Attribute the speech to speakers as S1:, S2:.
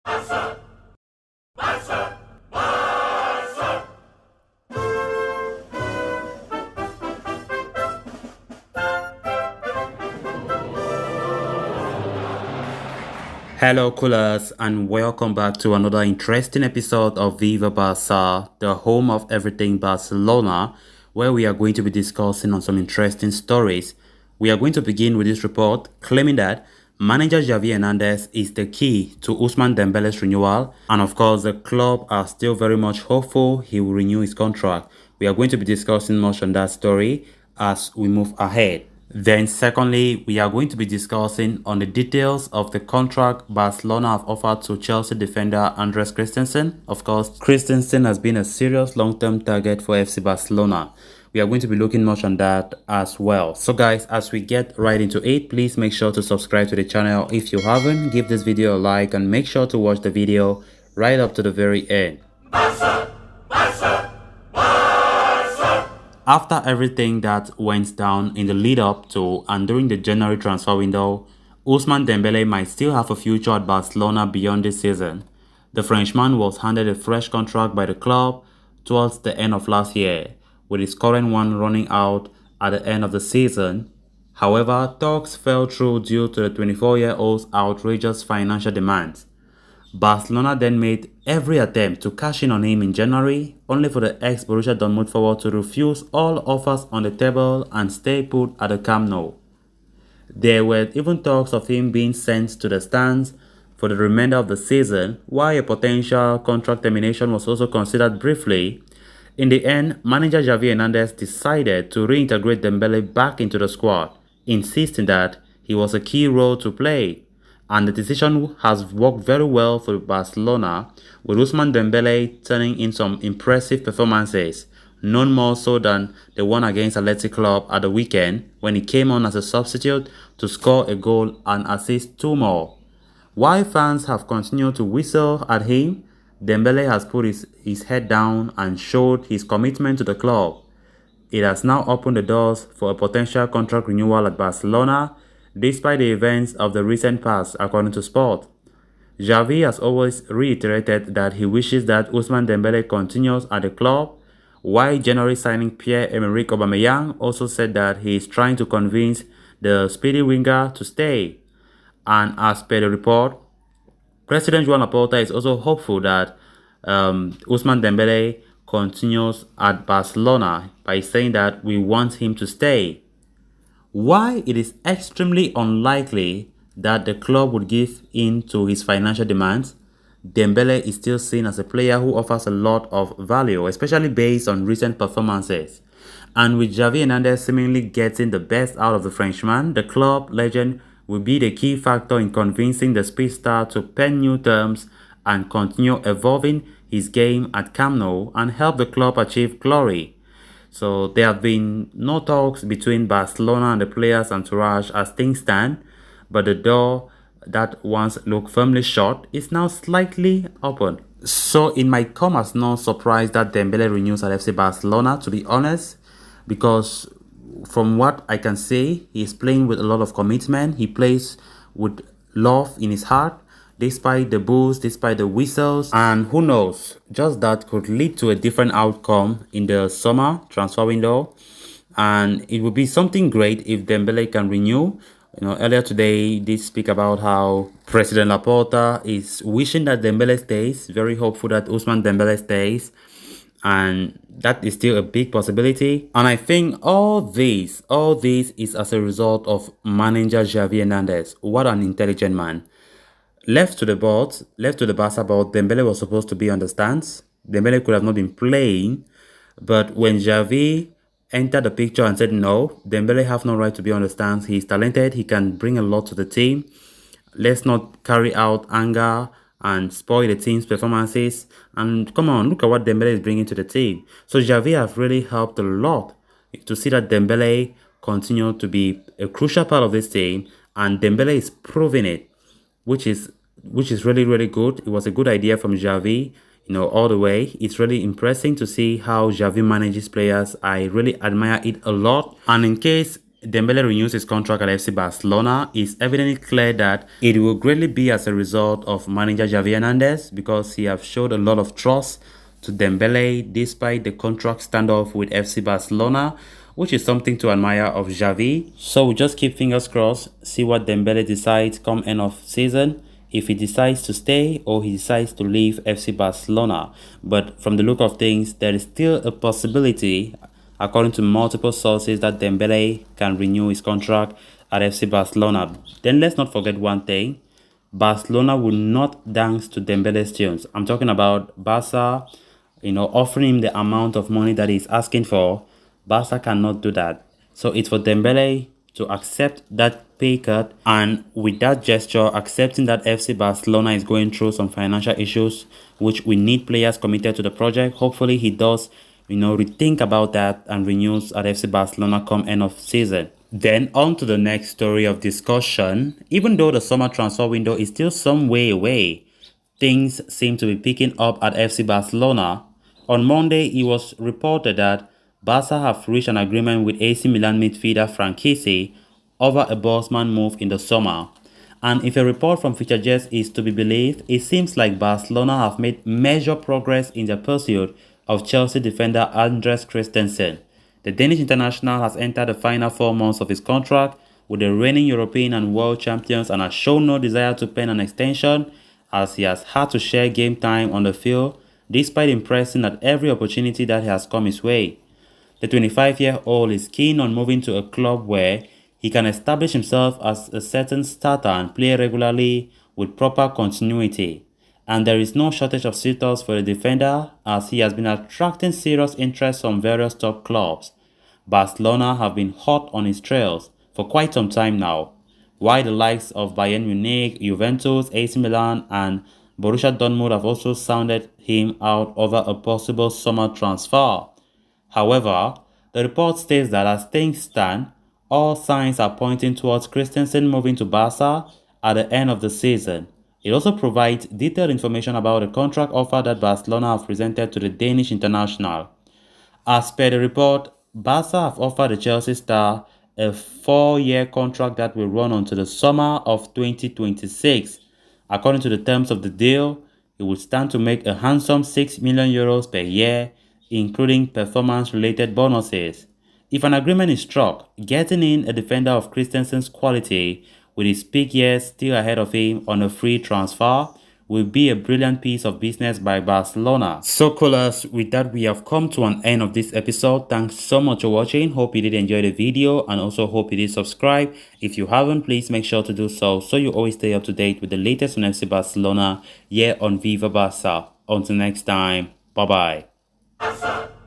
S1: Hello, coolers, and welcome back to another interesting episode of Viva Barca, the home of everything Barcelona, where we are going to be discussing on some interesting stories. We are going to begin with this report claiming that manager Xavi Hernandez is the key to Ousmane Dembele's renewal, and of course, the club are still very much hopeful he will renew his contract. We are going to be discussing much on that story as we move ahead. Then secondly, we are going to be discussing on the details of the contract Barcelona have offered to Chelsea defender Andres Christensen. Of course, Christensen has been a serious long-term target for FC Barcelona. We are going to be looking much on that as well. So guys, as we get right into it, please make sure to subscribe to the channel if you haven't. Give this video a like and make sure to watch the video right up to the very end. After everything that went down in the lead up to and during the January transfer window, Ousmane Dembele might still have a future at Barcelona beyond this season. The Frenchman was handed a fresh contract by the club towards the end of last year, with his current one running out at the end of the season. However, talks fell through due to the 24-year-old's outrageous financial demands. Barcelona then made every attempt to cash in on him in January, only for the ex-Borussia Dortmund forward to refuse all offers on the table and stay put at the Camp Nou. There were even talks of him being sent to the stands for the remainder of the season, while a potential contract termination was also considered briefly. In the end, manager Xavi Hernandez decided to reintegrate Dembele back into the squad, insisting that he was a key role to play. And the decision has worked very well for Barcelona, with Ousmane Dembele turning in some impressive performances, none more so than the one against Athletic Club at the weekend when he came on as a substitute to score a goal and assist two more. While fans have continued to whistle at him, Dembele has put his head down and showed his commitment to the club. It has now opened the doors for a potential contract renewal at Barcelona, despite the events of the recent past, according to Sport. Xavi has always reiterated that he wishes that Ousmane Dembele continues at the club, while January signing Pierre-Emerick Aubameyang also said that he is trying to convince the speedy winger to stay. And as per the report, President Joan Laporta is also hopeful that Ousmane Dembele continues at Barcelona by saying that we want him to stay. While it is extremely unlikely that the club would give in to his financial demands, Dembele is still seen as a player who offers a lot of value, especially based on recent performances. And with Xavi Hernandez seemingly getting the best out of the Frenchman, the club legend will be the key factor in convincing the speedster to pen new terms and continue evolving his game at Camp Nou and help the club achieve glory. So there have been no talks between Barcelona and the players' entourage as things stand, but the door that once looked firmly shut is now slightly open. So it might come as no surprise that Dembele renews at FC Barcelona, to be honest, because from what I can say, he's playing with a lot of commitment. He plays with love in his heart, despite the boos, despite the whistles, and who knows, just that could lead to a different outcome in the summer transfer window. And it would be something great if Dembele can renew. Earlier today, they speak about how President Laporta is wishing that Dembele stays, very hopeful that Ousmane Dembele stays, and that is still a big possibility. And I think all this is as a result of manager Xavi Hernandez. What an intelligent man. Left to the Barca board, Dembele was supposed to be on the stands. Dembele could have not been playing, but when Xavi entered the picture and said, no, Dembele have no right to be on the stands. He's talented. He can bring a lot to the team. Let's not carry out anger and spoil the team's performances. And come on, look at what Dembele is bringing to the team. So Xavi have really helped a lot to see that Dembele continue to be a crucial part of this team. And Dembele is proving it, which is really, really good. It was a good idea from Xavi, all the way. It's really impressive to see how Xavi manages players. I really admire it a lot. And in case Dembele renews his contract at FC Barcelona, it's evidently clear that it will greatly be as a result of manager Xavi Hernandez, because he has showed a lot of trust to Dembele despite the contract standoff with FC Barcelona, which is something to admire of Xavi. So we just keep fingers crossed, see what Dembele decides come end of season, if he decides to stay or he decides to leave FC Barcelona. But from the look of things, there is still a possibility, according to multiple sources, that Dembele can renew his contract at FC Barcelona. Then let's not forget one thing. Barcelona will not dance to Dembele's tunes. I'm talking about Barca, offering him the amount of money that he's asking for. Barca cannot do that. So it's for Dembele to accept that pay cut, and with that gesture, accepting that FC Barcelona is going through some financial issues, which we need players committed to the project. Hopefully he does, rethink about that and renews at FC Barcelona come end of season. Then on to the next story of discussion. Even though the summer transfer window is still some way away, things seem to be picking up at FC Barcelona. On Monday, it was reported that Barca have reached an agreement with AC Milan midfielder Franchise over a Bosman move in the summer. And if a report from FutureJets is to be believed, it seems like Barcelona have made major progress in their pursuit of Chelsea defender Andres Christensen. The Danish international has entered the final 4 months of his contract with the reigning European and world champions and has shown no desire to pen an extension, as he has had to share game time on the field despite impressing at every opportunity that has come his way. The 25-year-old is keen on moving to a club where he can establish himself as a certain starter and play regularly with proper continuity. And there is no shortage of suitors for the defender, as he has been attracting serious interest from various top clubs. Barcelona have been hot on his trails for quite some time now, while the likes of Bayern Munich, Juventus, AC Milan and Borussia Dortmund have also sounded him out over a possible summer transfer. However, the report states that as things stand, all signs are pointing towards Christensen moving to Barca at the end of the season. It also provides detailed information about the contract offer that Barcelona have presented to the Danish international. As per the report, Barca have offered the Chelsea star a 4-year contract that will run until the summer of 2026. According to the terms of the deal, he would stand to make a handsome €6 million per year, including performance-related bonuses. If an agreement is struck, getting in a defender of Christensen's quality with his peak years still ahead of him on a free transfer will be a brilliant piece of business by Barcelona. So callers, with that we have come to an end of this episode. Thanks so much for watching. Hope you did enjoy the video and also hope you did subscribe. If you haven't, please make sure to do so you always stay up to date with the latest on FC Barcelona here on Viva Barca. Until next time, bye bye.